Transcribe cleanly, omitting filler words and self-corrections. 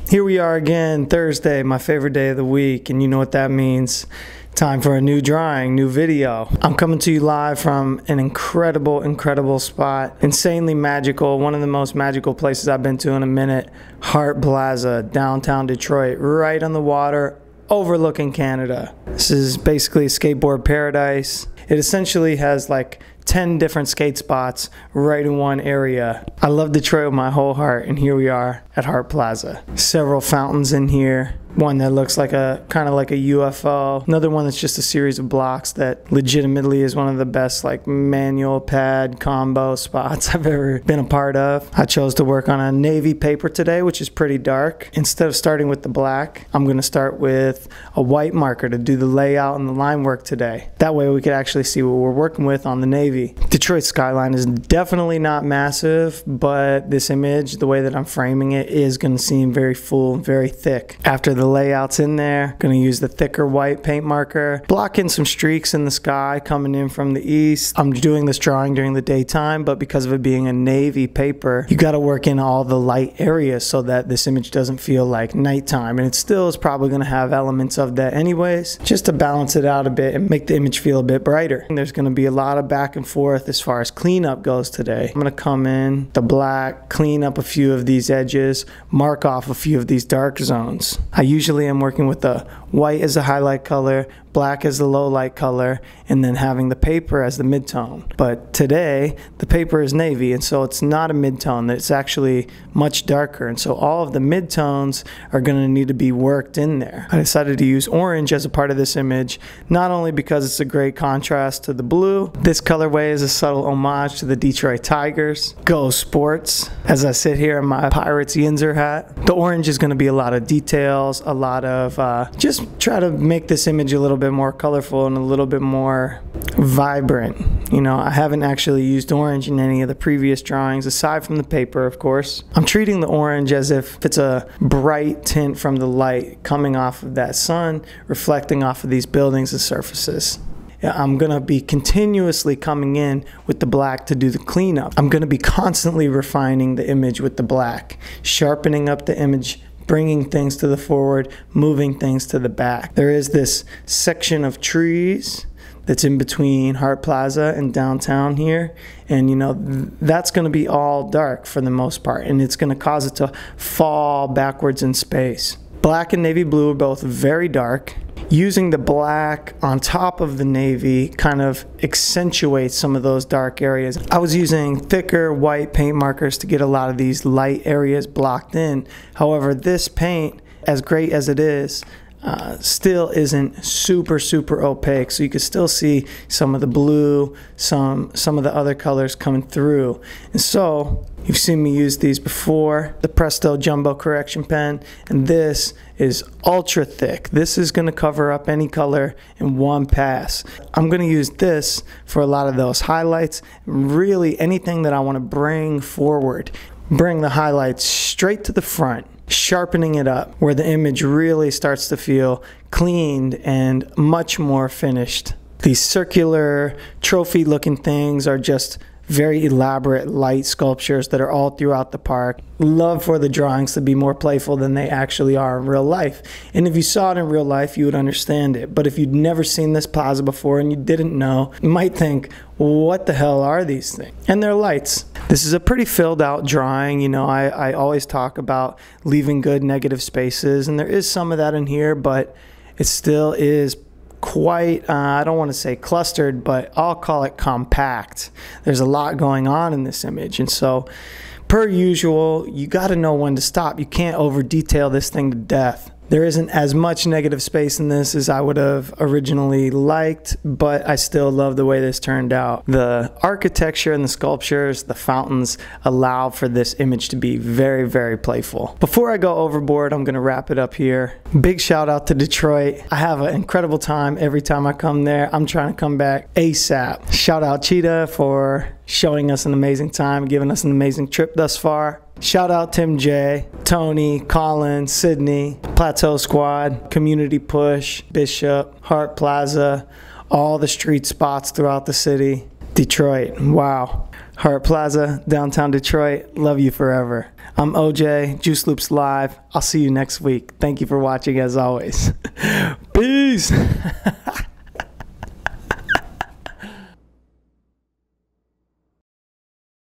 Here we are again, Thursday, my favorite day of the week, and you know what that means. Time for a new drawing, new video. I'm coming to you live from an incredible spot. Insanely magical, one of the most magical places I've been to in a minute. Hart Plaza, downtown Detroit, right on the water, overlooking Canada. This is basically a skateboard paradise. It essentially has like 10 different skate spots right in one area. I love Detroit with my whole heart, and here we are at Hart Plaza. Several fountains in here. One that looks like kind of like a UFO. Another one that's just a series of blocks that legitimately is one of the best like manual pad combo spots I've ever been a part of. I chose to work on a navy paper today, which is pretty dark. Instead of starting with the black, I'm gonna start with a white marker to do the layout and the line work today. That way we could actually see what we're working with on the navy. Detroit skyline is definitely not massive, but this image, the way that I'm framing it, is gonna seem very full and very thick. After the layouts in there, gonna use the thicker white paint marker, block in some streaks in the sky coming in from the east. I'm doing this drawing during the daytime, but because of it being a navy paper, you gotta work in all the light areas so that this image doesn't feel like nighttime, and it still is probably gonna have elements of that anyways, just to balance it out a bit and make the image feel a bit brighter. And there's gonna be a lot of back and forth as far as cleanup goes today. I'm gonna come in the black, clean up a few of these edges, mark off a few of these dark zones. I usually am working with the white as the highlight color, black as the low light color, and then having the paper as the midtone. But today, the paper is navy, and so it's not a midtone. It's actually much darker, and so all of the midtones are going to need to be worked in there. I decided to use orange as a part of this image, not only because it's a great contrast to the blue. This colorway is a subtle homage to the Detroit Tigers. Go Sports! As I sit here in my Pirates Yinzer hat. The orange is going to be a lot of details, a lot of just try to make this image a little bit more colorful and a little bit more vibrant. You know, I haven't actually used orange in any of the previous drawings, aside from the paper, of course. I'm treating the orange as if it's a bright tint from the light coming off of that sun, reflecting off of these buildings and surfaces. I'm going to be continuously coming in with the black to do the cleanup. I'm going to be constantly refining the image with the black, sharpening up the image, bringing things to the forward, moving things to the back. There is this section of trees that's in between Hart Plaza and downtown here, and you know, that's going to be all dark for the most part, and it's going to cause it to fall backwards in space. Black and navy blue are both very dark. Using the black on top of the navy kind of accentuates some of those dark areas. I was using thicker white paint markers to get a lot of these light areas blocked in. However, this paint, as great as it is, still isn't super opaque, so you can still see some of the blue, some of the other colors coming through. And so you've seen me use these before, the Presto Jumbo Correction Pen, and this is ultra thick. This is going to cover up any color in one pass. I'm going to use this for a lot of those highlights, really anything that I want to bring forward. Bring the highlights straight to the front, sharpening it up where the image really starts to feel cleaned and much more finished. These circular trophy looking things are just very elaborate light sculptures that are all throughout the park. Love for the drawings to be more playful than they actually are in real life. And if you saw it in real life, you would understand it. But if you'd never seen this plaza before and you didn't know, you might think, what the hell are these things? And they're lights. This is a pretty filled out drawing. You know, I always talk about leaving good negative spaces, and there is some of that in here, but it still is quite, I don't want to say clustered, but I'll call it compact. There's a lot going on in this image, and so per usual, you got to know when to stop. You can't over detail this thing to death. There isn't as much negative space in this as I would have originally liked, but I still love the way this turned out. The architecture and the sculptures, the fountains allow for this image to be very playful. Before I go overboard, I'm going to wrap it up here. Big shout out to Detroit. I have an incredible time every time I come there. I'm trying to come back ASAP. Shout out Cheetah for showing us an amazing time, giving us an amazing trip thus far. Shout out Tim J, Tony, Colin, Sydney, Plateau Squad, Community Push, Bishop, Hart Plaza, all the street spots throughout the city. Detroit, wow. Hart Plaza, downtown Detroit. Love you forever. I'm OJ, Juice Loops Live. I'll see you next week. Thank you for watching as always. Peace.